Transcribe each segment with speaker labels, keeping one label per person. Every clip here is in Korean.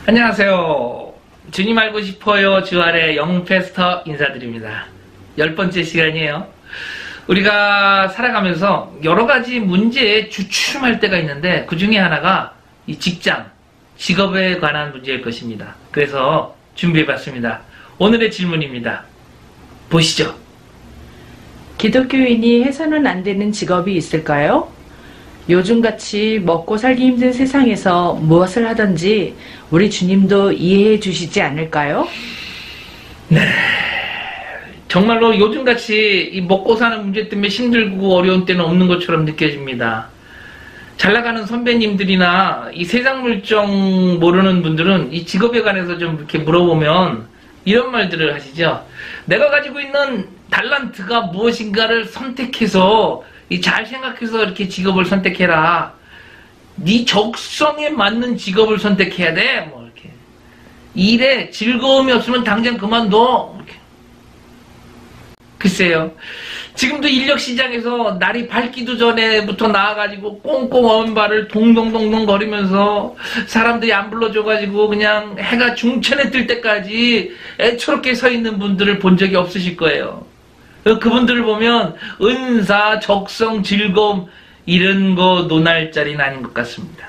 Speaker 1: 안녕하세요. 주님 알고 싶어요 주안의 영패스터 인사드립니다. 10번째 시간이에요. 우리가 살아가면서 여러가지 문제에 주춤할 때가 있는데 그 중에 하나가 이 직장, 직업에 관한 문제일 것입니다. 그래서 준비해봤습니다. 오늘의 질문입니다. 보시죠.
Speaker 2: 기독교인이 해서는 안 되는 직업이 있을까요? 요즘같이 먹고 살기 힘든 세상에서 무엇을 하든지 우리 주님도 이해해 주시지 않을까요?
Speaker 1: 네. 정말로 요즘같이 이 먹고 사는 문제 때문에 힘들고 어려운 때는 없는 것처럼 느껴집니다. 잘 나가는 선배님들이나 이 세상 물정 모르는 분들은 이 직업에 관해서 좀 이렇게 물어보면 이런 말들을 하시죠. 내가 가지고 있는 달란트가 무엇인가를 선택해서 잘 생각해서 이렇게 직업을 선택해라. 네 적성에 맞는 직업을 선택해야 돼. 뭐 이렇게 일에 즐거움이 없으면 당장 그만둬. 이렇게. 글쎄요. 지금도 인력시장에서 날이 밝기도 전에부터 나와가지고 꽁꽁 어은 발을 동동동동 거리면서 사람들이 안 불러줘가지고 그냥 해가 중천에 뜰 때까지 애처롭게 서 있는 분들을 본 적이 없으실 거예요. 그분들을 보면 은사, 적성, 즐거움 이런 거 논할 자리는 아닌 것 같습니다.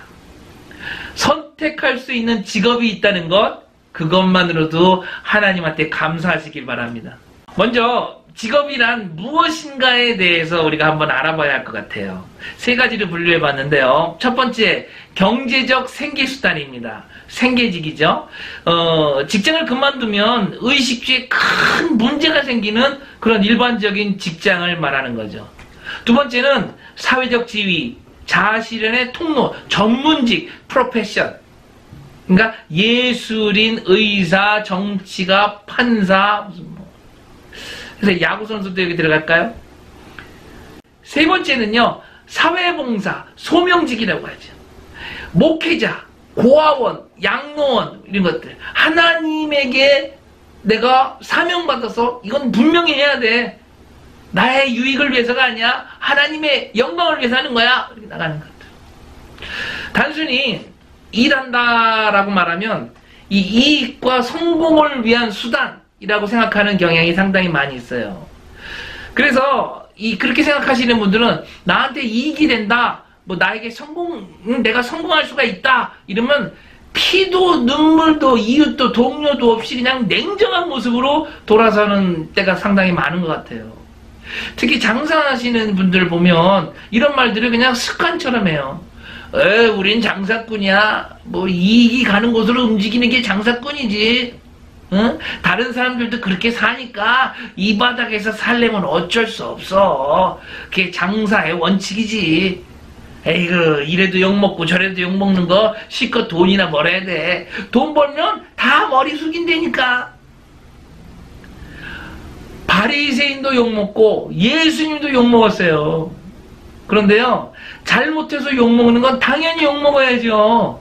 Speaker 1: 선택할 수 있는 직업이 있다는 것, 그것만으로도 하나님한테 감사하시길 바랍니다. 먼저 직업이란 무엇인가에 대해서 우리가 한번 알아봐야 할 것 같아요. 세 가지를 분류해 봤는데요. 첫 번째, 경제적 생계수단입니다. 생계직이죠. 직장을 그만두면 의식주에 큰 문제가 생기는 그런 일반적인 직장을 말하는 거죠. 두 번째는 사회적 지위, 자아실현의 통로, 전문직, 프로페션. 그러니까 예술인, 의사, 정치가, 판사, 그래서 야구선수도 여기 들어갈까요? 세 번째는요, 사회봉사, 소명직이라고 하죠. 목회자, 고아원, 양로원, 이런 것들. 하나님에게 내가 사명받아서 이건 분명히 해야 돼. 나의 유익을 위해서가 아니야. 하나님의 영광을 위해서 하는 거야. 이렇게 나가는 것들. 단순히 일한다라고 말하면 이 이익과 성공을 위한 수단이라고 생각하는 경향이 상당히 많이 있어요. 그래서 그렇게 생각하시는 분들은 나한테 이익이 된다. 뭐 나에게 내가 성공할 수가 있다 이러면 피도 눈물도 이웃도 동료도 없이 그냥 냉정한 모습으로 돌아서는 때가 상당히 많은 것 같아요. 특히 장사하시는 분들 보면 이런 말들을 그냥 습관처럼 해요. 우린 장사꾼이야. 뭐 이익이 가는 곳으로 움직이는 게 장사꾼이지. 응? 다른 사람들도 그렇게 사니까 이 바닥에서 살려면 어쩔 수 없어. 그게 장사의 원칙이지. 에이그, 이래도 욕먹고 저래도 욕먹는 거 실컷 돈이나 벌어야 돼. 돈 벌면 다 머리 숙인다니까. 바리새인도 욕먹고 예수님도 욕먹었어요. 그런데요, 잘못해서 욕먹는 건 당연히 욕먹어야죠.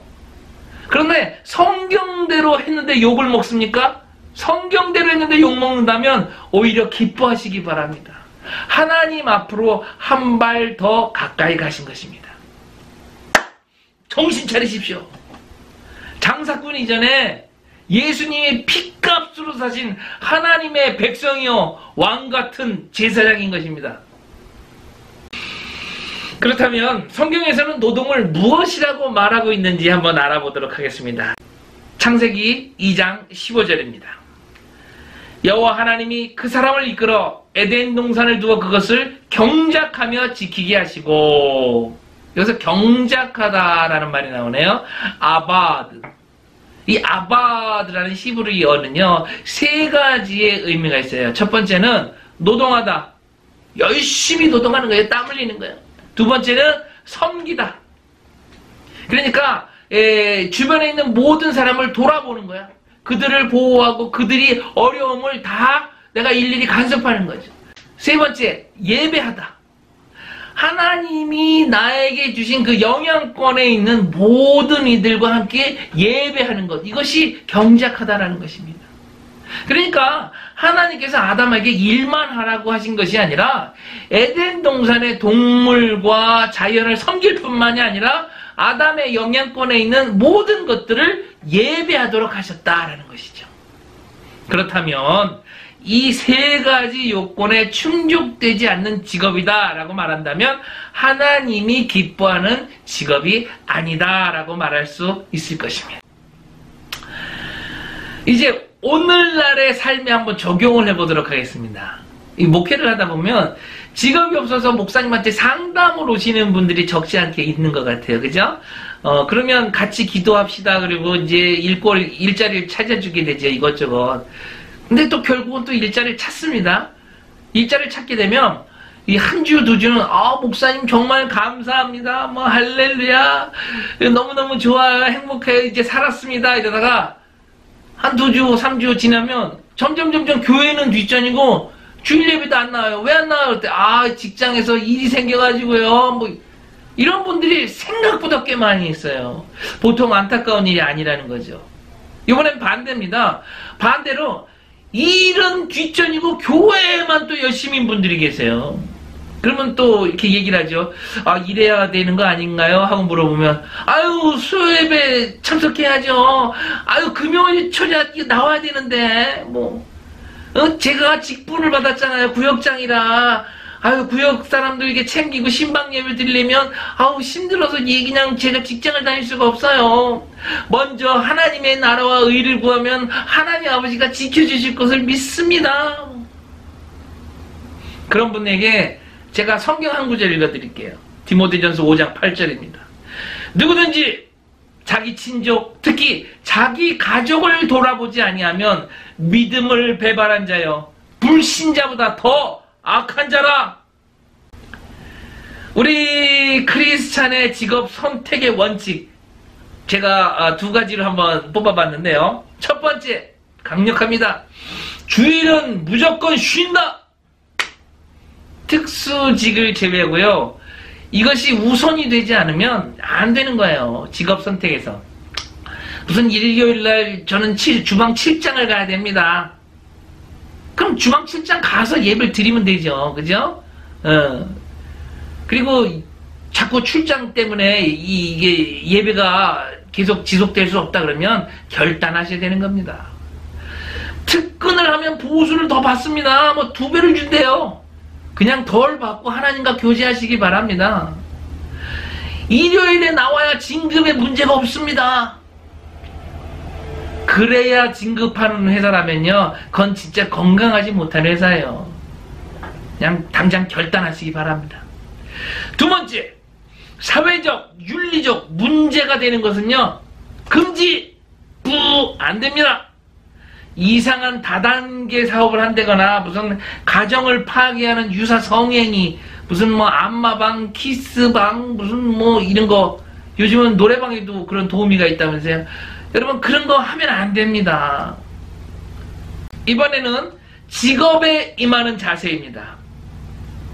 Speaker 1: 그런데 성경대로 했는데 욕을 먹습니까? 성경대로 했는데 욕먹는다면 오히려 기뻐하시기 바랍니다. 하나님 앞으로 한 발 더 가까이 가신 것입니다. 정신 차리십시오. 장사꾼 이전에 예수님의 피값으로 사신 하나님의 백성이요 왕같은 제사장인 것입니다. 그렇다면 성경에서는 노동을 무엇이라고 말하고 있는지 한번 알아보도록 하겠습니다. 창세기 2장 15절입니다. 여호와 하나님이 그 사람을 이끌어 에덴 동산을 두어 그것을 경작하며 지키게 하시고, 여기서 경작하다라는 말이 나오네요. 아바드. 이 아바드라는 히브리어는요, 세 가지의 의미가 있어요. 첫 번째는 노동하다. 열심히 노동하는 거예요. 땀 흘리는 거예요. 두 번째는 섬기다. 그러니까 주변에 있는 모든 사람을 돌아보는 거야. 그들을 보호하고 그들이 어려움을 다 내가 일일이 간섭하는 거죠. 세 번째, 예배하다. 하나님이 나에게 주신 그 영향권에 있는 모든 이들과 함께 예배하는 것. 이것이 경작하다라는 것입니다. 그러니까 하나님께서 아담에게 일만 하라고 하신 것이 아니라 에덴 동산의 동물과 자연을 섬길 뿐만이 아니라 아담의 영향권에 있는 모든 것들을 예배하도록 하셨다라는 것이죠. 그렇다면 이 세 가지 요건에 충족되지 않는 직업이다라고 말한다면 하나님이 기뻐하는 직업이 아니다라고 말할 수 있을 것입니다. 이제 오늘날의 삶에 한번 적용을 해보도록 하겠습니다. 이 목회를 하다 보면 직업이 없어서 목사님한테 상담을 오시는 분들이 적지 않게 있는 것 같아요. 그죠? 그러면 같이 기도합시다. 그리고 이제 일자리를 찾아주게 되죠. 이것저것. 근데 또 결국은 또 일자리를 찾습니다. 일자리를 찾게 되면 이 한 주, 두 주는 목사님 정말 감사합니다. 뭐 할렐루야. 너무너무 좋아요. 행복해요. 이제 살았습니다. 이러다가 한 두 주, 3주 지나면 점점 교회는 뒷전이고 주일 예배도 안 나와요. 왜 안 나와요? 그때 직장에서 일이 생겨가지고요. 뭐 이런 분들이 생각보다 꽤 많이 있어요. 보통 안타까운 일이 아니라는 거죠. 이번엔 반대입니다. 반대로 일은 뒷전이고 교회에만 또 열심인 분들이 계세요. 그러면 또 이렇게 얘기를 하죠. 이래야 되는 거 아닌가요? 하고 물어보면 수요예배 참석해야죠. 금요일 초자 나와야 되는데 제가 직분을 받았잖아요. 구역장이라. 구역 사람들에게 챙기고 신방 예배 드리려면 힘들어서 그냥 제가 직장을 다닐 수가 없어요. 먼저 하나님의 나라와 의를 구하면 하나님 아버지가 지켜주실 것을 믿습니다. 그런 분에게 제가 성경 한 구절 읽어드릴게요. 디모데전서 5장 8절입니다. 누구든지 자기 친족, 특히 자기 가족을 돌아보지 아니하면 믿음을 배반한 자여 불신자보다 더 악한 자라. 우리 크리스찬의 직업 선택의 원칙, 제가 두 가지를 한번 뽑아봤는데요. 첫 번째, 강력합니다. 주일은 무조건 쉰다. 특수직을 제외하고요. 이것이 우선이 되지 않으면 안 되는 거예요. 직업 선택에서. 무슨 일요일날 저는 주방 7장을 가야 됩니다. 그럼 주방 7장 가서 예배를 드리면 되죠. 그죠? 그리고 자꾸 출장 때문에 이게 예배가 계속 지속될 수 없다 그러면 결단하셔야 되는 겁니다. 특근을 하면 보수를 더 받습니다. 2배를 준대요. 그냥 덜 받고 하나님과 교제하시기 바랍니다. 일요일에 나와야 진급에 문제가 없습니다. 그래야 진급하는 회사라면요, 그건 진짜 건강하지 못한 회사예요. 그냥 당장 결단하시기 바랍니다. 두 번째, 사회적, 윤리적 문제가 되는 것은요, 금지! 안 됩니다. 이상한 다단계 사업을 한다거나 무슨 가정을 파괴하는 유사 성행위, 무슨 안마방, 키스방, 무슨 이런 거, 요즘은 노래방에도 그런 도우미가 있다면서요. 여러분, 그런 거 하면 안 됩니다. 이번에는 직업에 임하는 자세입니다.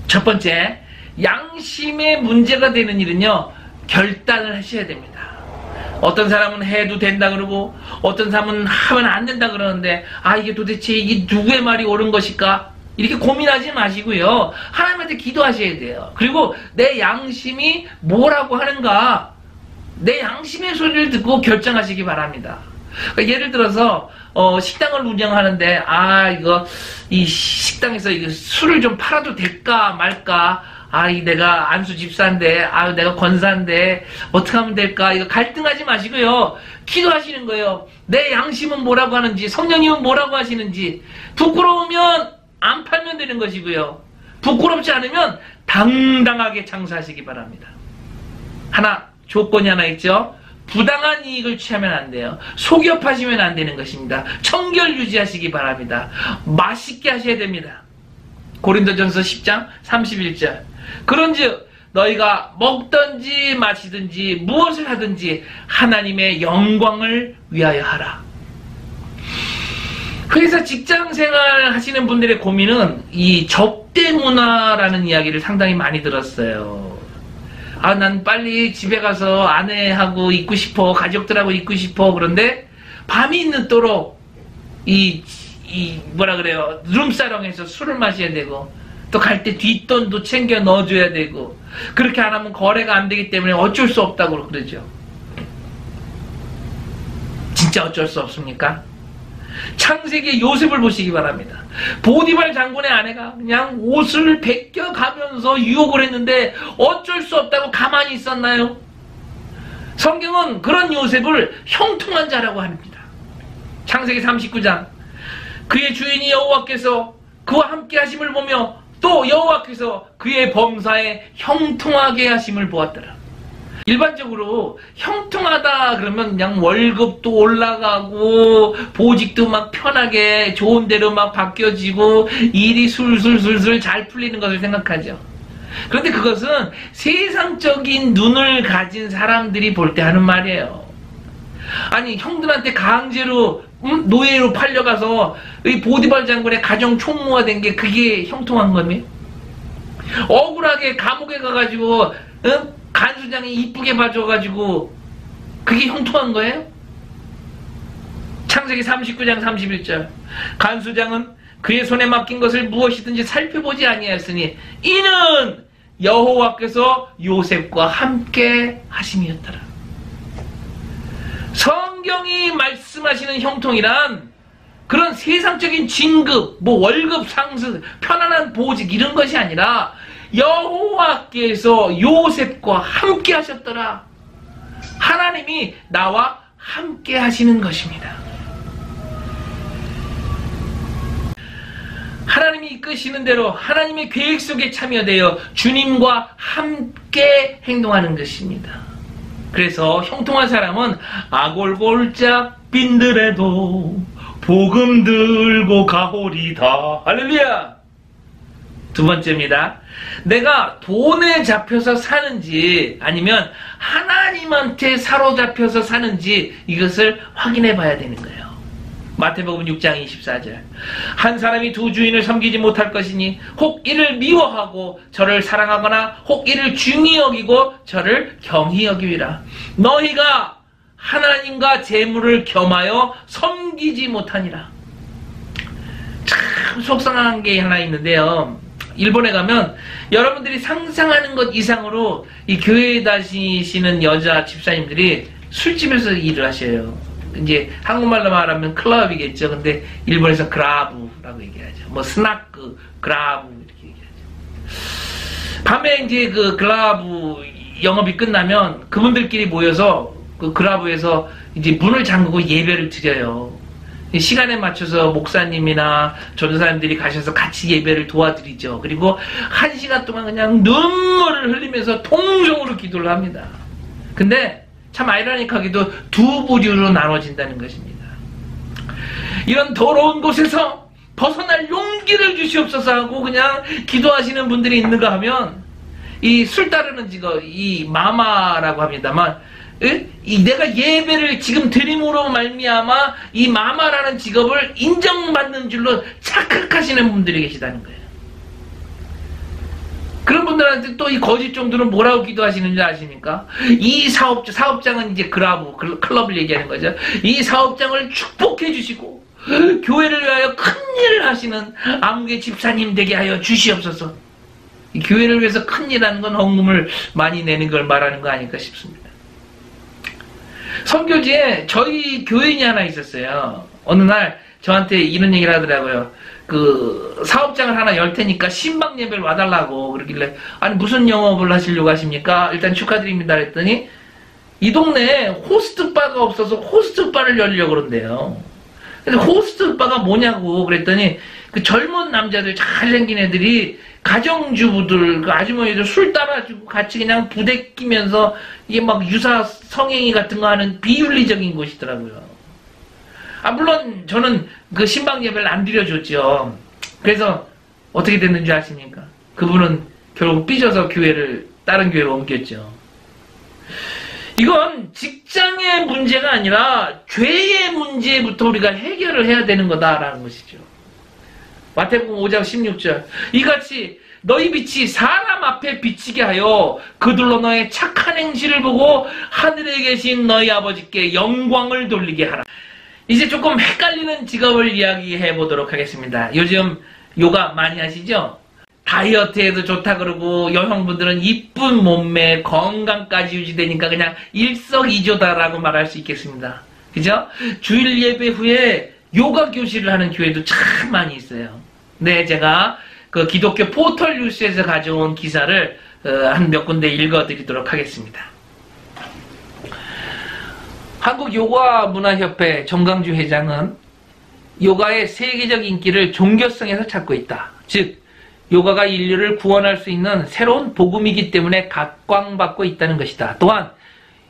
Speaker 1: 첫 번째, 양심에 문제가 되는 일은요, 결단을 하셔야 됩니다. 어떤 사람은 해도 된다 그러고 어떤 사람은 하면 안 된다 그러는데 이게 도대체 이게 누구의 말이 옳은 것일까? 이렇게 고민하지 마시고요. 하나님한테 기도하셔야 돼요. 그리고 내 양심이 뭐라고 하는가, 내 양심의 소리를 듣고 결정하시기 바랍니다. 그러니까 예를 들어서 식당을 운영하는데 이 식당에서 술을 좀 팔아도 될까 말까, 내가 안수 집사인데, 내가 권사인데 어떻게 하면 될까, 이거 갈등하지 마시고요. 기도하시는 거예요. 내 양심은 뭐라고 하는지, 성령님은 뭐라고 하시는지. 부끄러우면 안 팔면 되는 것이고요. 부끄럽지 않으면 당당하게 장사하시기 바랍니다. 조건이 하나 있죠. 부당한 이익을 취하면 안 돼요. 속여파시면 안 되는 것입니다. 청결 유지하시기 바랍니다. 맛있게 하셔야 됩니다. 고린도전서 10장 31절. 그런즉 너희가 먹든지 마시든지 무엇을 하든지 하나님의 영광을 위하여 하라. 그래서 직장생활 하시는 분들의 고민은 이 접대 문화라는 이야기를 상당히 많이 들었어요. 난 빨리 집에 가서 아내하고 있고 싶어, 가족들하고 있고 싶어. 그런데 밤이 늦도록 룸사롱에서 술을 마셔야 되고, 또 갈 때 뒷돈도 챙겨 넣어줘야 되고, 그렇게 안 하면 거래가 안 되기 때문에 어쩔 수 없다고 그러죠. 진짜 어쩔 수 없습니까? 창세기의 요셉을 보시기 바랍니다. 보디발 장군의 아내가 그냥 옷을 벗겨가면서 유혹을 했는데 어쩔 수 없다고 가만히 있었나요? 성경은 그런 요셉을 형통한 자라고 합니다. 창세기 39장, 그의 주인이 여호와께서 그와 함께 하심을 보며 또 여호와께서 그의 범사에 형통하게 하심을 보았더라. 일반적으로 형통하다 그러면 그냥 월급도 올라가고 보직도 막 편하게 좋은 데로 막 바뀌어지고 일이 술술술술 잘 풀리는 것을 생각하죠. 그런데 그것은 세상적인 눈을 가진 사람들이 볼 때 하는 말이에요. 아니, 형들한테 강제로 노예로 팔려가서 이 보디발 장군의 가정 총무가 된 게 그게 형통한 거니? 억울하게 감옥에 가가지고 간수장이 이쁘게 봐줘가지고 그게 형통한 거예요? 창세기 39장 31절, 간수장은 그의 손에 맡긴 것을 무엇이든지 살펴보지 아니하였으니 이는 여호와께서 요셉과 함께 하심이었더라. 성경이 말씀하시는 형통이란 그런 세상적인 진급, 뭐 월급 상승, 편안한 보직 이런 것이 아니라 여호와께서 요셉과 함께 하셨더라. 하나님이 나와 함께 하시는 것입니다. 하나님이 이끄시는 대로 하나님의 계획 속에 참여되어 주님과 함께 행동하는 것입니다. 그래서 형통한 사람은 아골골짝 빈들에도 복음 들고 가오리다. 할렐루야. 두 번째입니다. 내가 돈에 잡혀서 사는지 아니면 하나님한테 사로잡혀서 사는지 이것을 확인해 봐야 되는 거예요. 마태복음 6장 24절, 한 사람이 두 주인을 섬기지 못할 것이니 혹 이를 미워하고 저를 사랑하거나 혹 이를 중히 여기고 저를 경히 여기리라. 너희가 하나님과 재물을 겸하여 섬기지 못하니라. 참 속상한 게 하나 있는데요. 일본에 가면 여러분들이 상상하는 것 이상으로 이 교회에 다니시는 여자 집사님들이 술집에서 일을 하셔요. 이제 한국말로 말하면 클럽이겠죠. 근데 일본에서 그라브라고 얘기하죠. 뭐 스나크, 그라브 이렇게 얘기하죠. 밤에 이제 그 그라브 영업이 끝나면 그분들끼리 모여서 그 그라브에서 이제 문을 잠그고 예배를 드려요. 시간에 맞춰서 목사님이나 전도사님들이 가셔서 같이 예배를 도와드리죠. 그리고 1시간 동안 그냥 눈물을 흘리면서 통성으로 기도를 합니다. 근데 참 아이러니하게도 두 부류로 나눠진다는 것입니다. 이런 더러운 곳에서 벗어날 용기를 주시옵소서 하고 그냥 기도하시는 분들이 있는가 하면 이 술 따르는 직업, 이 마마라고 합니다만, 내가 예배를 지금 드림으로 말미암아 이 마마라는 직업을 인정받는 줄로 착각하시는 분들이 계시다는 거예요. 그런 분들한테 또 이 거짓 종들은 뭐라고 기도하시는지 아십니까? 이 사업장은 이제 그라브, 클럽을 얘기하는 거죠. 이 사업장을 축복해 주시고 교회를 위하여 큰 일을 하시는 암흑의 집사님 되게 하여 주시옵소서. 이 교회를 위해서 큰 일하는 건 헌금을 많이 내는 걸 말하는 거 아닐까 싶습니다. 선교지에 저희 교인이 하나 있었어요. 어느 날 저한테 이런 얘기를 하더라고요. 그 사업장을 하나 열 테니까 신방 예배를 와달라고 그러길래, 아니 무슨 영업을 하시려고 하십니까? 일단 축하드립니다 그랬더니 이 동네에 호스트바가 없어서 호스트바를 열려고 그런대요. 근데 호스트바가 뭐냐고 그랬더니 그 젊은 남자들 잘생긴 애들이 가정주부들, 그 아주머니들 술 따라주고 같이 그냥 부대 끼면서 이게 막 유사 성행위 같은 거 하는 비윤리적인 곳이더라고요. 물론 저는 그 신방 예배를 안 드려줬죠. 그래서 어떻게 됐는지 아십니까? 그분은 결국 삐져서 다른 교회로 옮겼죠. 이건 직장의 문제가 아니라 죄의 문제부터 우리가 해결을 해야 되는 거다라는 것이죠. 마태복음 5장 16절, 이같이 너희 빛이 사람 앞에 비치게 하여 그들로 너의 착한 행실을 보고 하늘에 계신 너희 아버지께 영광을 돌리게 하라. 이제 조금 헷갈리는 직업을 이야기해 보도록 하겠습니다. 요즘 요가 많이 하시죠? 다이어트에도 좋다 그러고 여성분들은 이쁜 몸매, 건강까지 유지되니까 그냥 일석이조다라고 말할 수 있겠습니다. 그죠? 주일 예배 후에 요가 교실을 하는 교회도 참 많이 있어요. 네, 제가 그 기독교 포털 뉴스에서 가져온 기사를 한 몇 군데 읽어드리도록 하겠습니다. 한국요가문화협회 정강주 회장은 요가의 세계적 인기를 종교성에서 찾고 있다. 즉 요가가 인류를 구원할 수 있는 새로운 복음이기 때문에 각광받고 있다는 것이다. 또한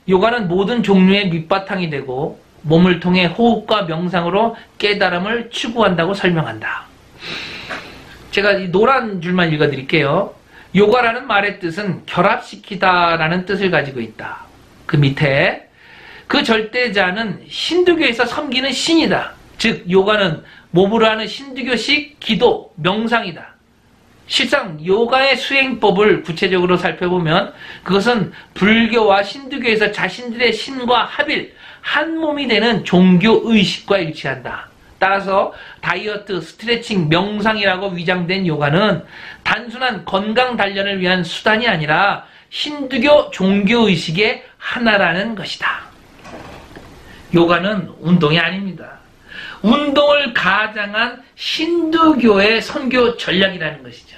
Speaker 1: 요가는 모든 종류의 밑바탕이 되고 몸을 통해 호흡과 명상으로 깨달음을 추구한다고 설명한다. 제가 이 노란 줄만 읽어드릴게요. 요가라는 말의 뜻은 결합시키다라는 뜻을 가지고 있다. 그 밑에 그 절대자는 힌두교에서 섬기는 신이다. 즉 요가는 몸으로 하는 힌두교식 기도, 명상이다. 실상 요가의 수행법을 구체적으로 살펴보면 그것은 불교와 힌두교에서 자신들의 신과 합일, 한 몸이 되는 종교의식과 일치한다. 따라서 다이어트, 스트레칭, 명상이라고 위장된 요가는 단순한 건강 단련을 위한 수단이 아니라 힌두교 종교의식의 하나라는 것이다. 요가는 운동이 아닙니다. 운동을 가장한 힌두교의 선교 전략이라는 것이죠.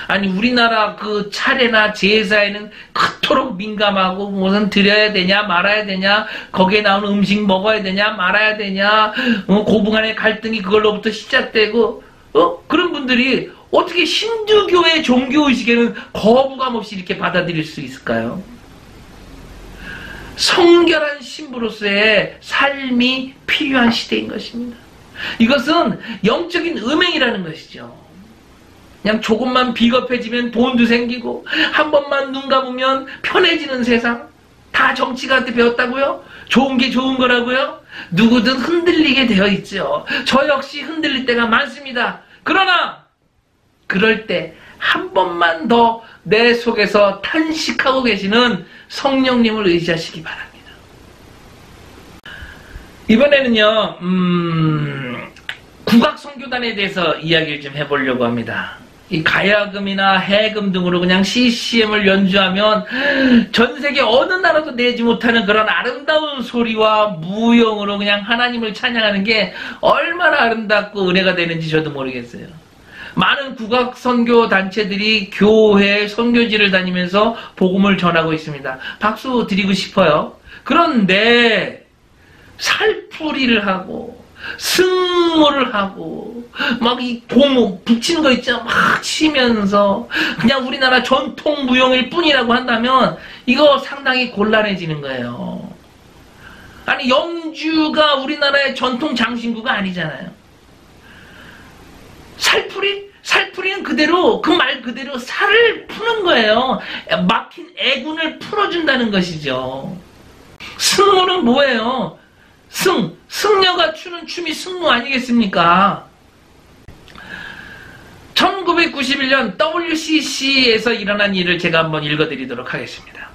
Speaker 1: 아니 우리나라 그 차례나 제사에는 그토록 민감하고 무슨 드려야 되냐 말아야 되냐 거기에 나오는 음식 먹어야 되냐 말아야 되냐 고부간의 갈등이 그걸로부터 시작되고 그런 분들이 어떻게 힌두교의 종교의식에는 거부감 없이 이렇게 받아들일 수 있을까요? 성결한 신부로서의 삶이 필요한 시대인 것입니다. 이것은 영적인 음행이라는 것이죠. 그냥 조금만 비겁해지면 돈도 생기고 한 번만 눈 감으면 편해지는 세상. 다 정치가한테 배웠다고요? 좋은 게 좋은 거라고요? 누구든 흔들리게 되어 있죠. 저 역시 흔들릴 때가 많습니다. 그러나 그럴 때 한 번만 더 내 속에서 탄식하고 계시는 성령님을 의지하시기 바랍니다. 이번에는요 국악선교단에 대해서 이야기를 좀 해보려고 합니다. 이 가야금이나 해금 등으로 그냥 CCM을 연주하면 전 세계 어느 나라도 내지 못하는 그런 아름다운 소리와 무용으로 그냥 하나님을 찬양하는 게 얼마나 아름답고 은혜가 되는지 저도 모르겠어요. 많은 국악 선교 단체들이 교회 선교지를 다니면서 복음을 전하고 있습니다. 박수 드리고 싶어요. 그런데 살풀이를 하고 승무를 하고 막 이 고무 붙이는 거 있죠. 막 치면서 그냥 우리나라 전통 무용일 뿐이라고 한다면 이거 상당히 곤란해지는 거예요. 아니 염주가 우리나라의 전통 장신구가 아니잖아요. 살풀이는 그대로 그 말 그대로 살을 푸는 거예요. 막힌 애군을 풀어준다는 것이죠. 승무는 뭐예요? 승려가 추는 춤이 승무 아니겠습니까? 1991년 WCC에서 일어난 일을 제가 한번 읽어드리도록 하겠습니다.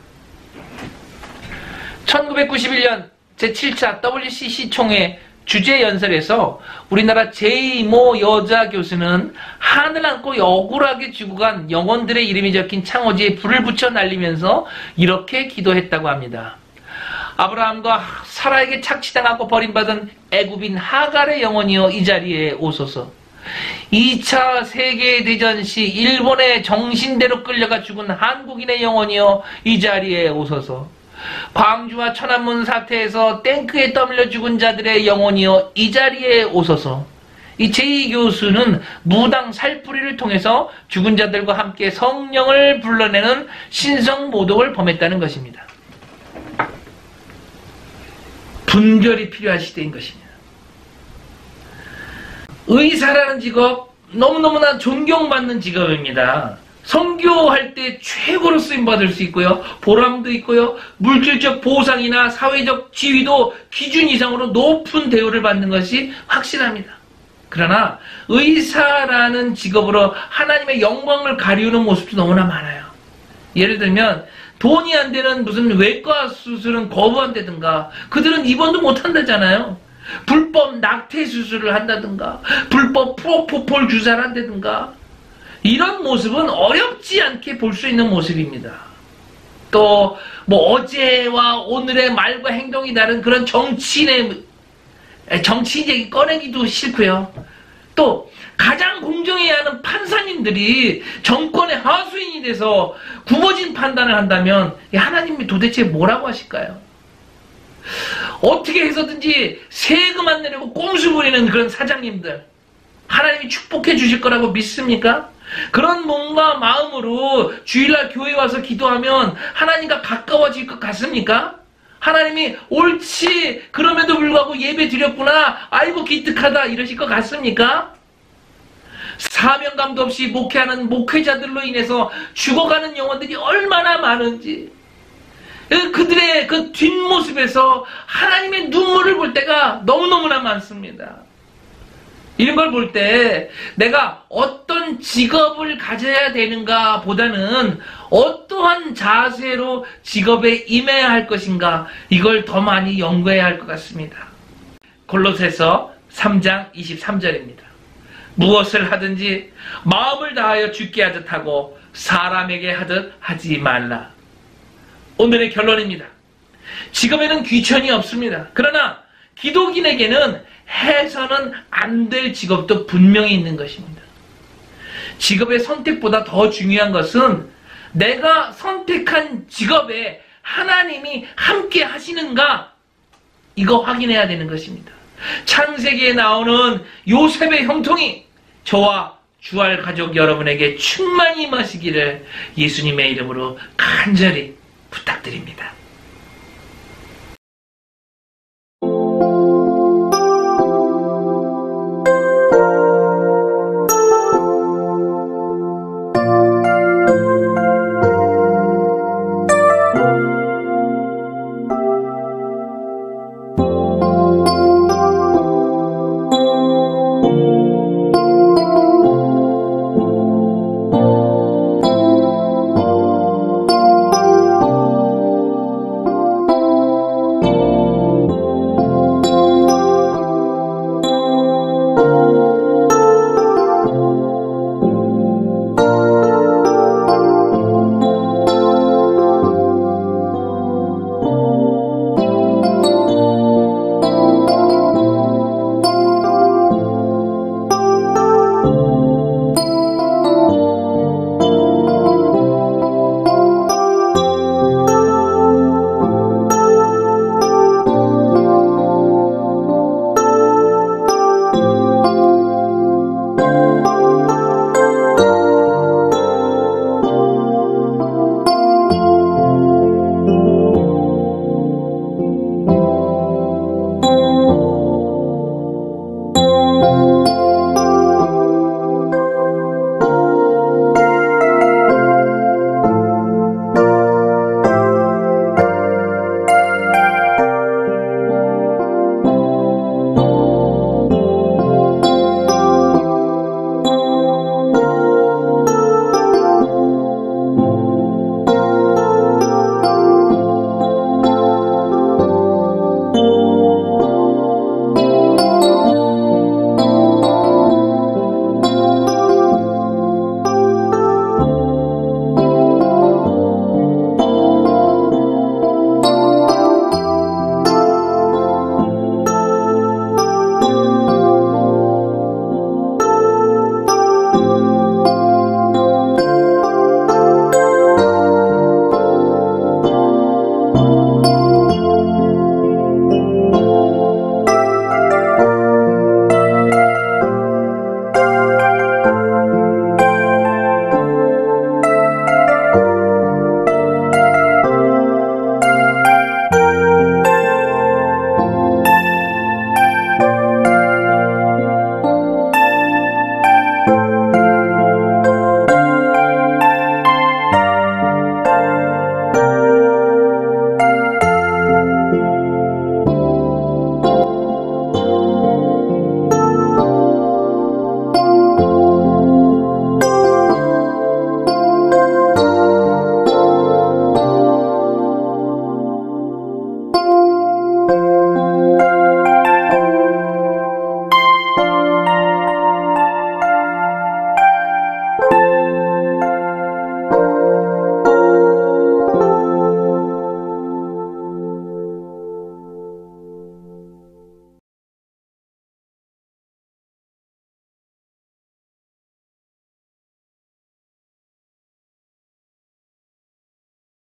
Speaker 1: 1991년 제7차 WCC 총회 주제연설에서 우리나라 제2모 여자 교수는 하늘 안고 억울하게 죽고 간 영혼들의 이름이 적힌 창호지에 불을 붙여 날리면서 이렇게 기도했다고 합니다. 아브라함과 사라에게 착취당하고 버림받은 애굽인 하갈의 영혼이여 이 자리에 오소서. 2차 세계대전 시 일본의 정신대로 끌려가 죽은 한국인의 영혼이여 이 자리에 오소서. 광주와 천안문 사태에서 탱크에 떠밀려 죽은 자들의 영혼이여 이 자리에 오소서. 이 제2 교수는 무당 살풀이를 통해서 죽은 자들과 함께 성령을 불러내는 신성모독을 범했다는 것입니다. 분별이 필요한 시대인 것입니다. 의사라는 직업 너무너무나 존경받는 직업입니다. 선교할 때 최고로 쓰임받을 수 있고요. 보람도 있고요. 물질적 보상이나 사회적 지위도 기준 이상으로 높은 대우를 받는 것이 확실합니다. 그러나 의사라는 직업으로 하나님의 영광을 가리우는 모습도 너무나 많아요. 예를 들면 돈이 안 되는 무슨 외과 수술은 거부한다든가 그들은 입원도 못한다잖아요. 불법 낙태 수술을 한다든가 불법 프로포폴 주사를 한다든가 이런 모습은 어렵지 않게 볼 수 있는 모습입니다. 또 뭐 어제와 오늘의 말과 행동이 다른 그런 정치인 얘기 꺼내기도 싫고요. 또 가장 공정해야 하는 판사님들이 정권의 하수인이 돼서 굽어진 판단을 한다면 하나님이 도대체 뭐라고 하실까요? 어떻게 해서든지 세금 안 내려고 꼼수 부리는 그런 사장님들, 하나님이 축복해 주실 거라고 믿습니까? 그런 몸과 마음으로 주일날 교회 와서 기도하면 하나님과 가까워질 것 같습니까? 하나님이 옳지, 그럼에도 불구하고 예배 드렸구나, 아이고 기특하다 이러실 것 같습니까? 사명감도 없이 목회하는 목회자들로 인해서 죽어가는 영혼들이 얼마나 많은지, 그들의 그 뒷모습에서 하나님의 눈물을 볼 때가 너무너무나 많습니다. 이런 걸 볼 때 내가 어떤 직업을 가져야 되는가 보다는 어떠한 자세로 직업에 임해야 할 것인가, 이걸 더 많이 연구해야 할 것 같습니다. 골로새서 3장 23절입니다. 무엇을 하든지 마음을 다하여 주께 하듯 하고 사람에게 하듯 하지 말라. 오늘의 결론입니다. 직업에는 귀천이 없습니다. 그러나 기독인에게는 해서는 안 될 직업도 분명히 있는 것입니다. 직업의 선택보다 더 중요한 것은 내가 선택한 직업에 하나님이 함께 하시는가, 이거 확인해야 되는 것입니다. 창세기에 나오는 요셉의 형통이 저와 주알 가족 여러분에게 충만히 임하시기를 예수님의 이름으로 간절히 부탁드립니다.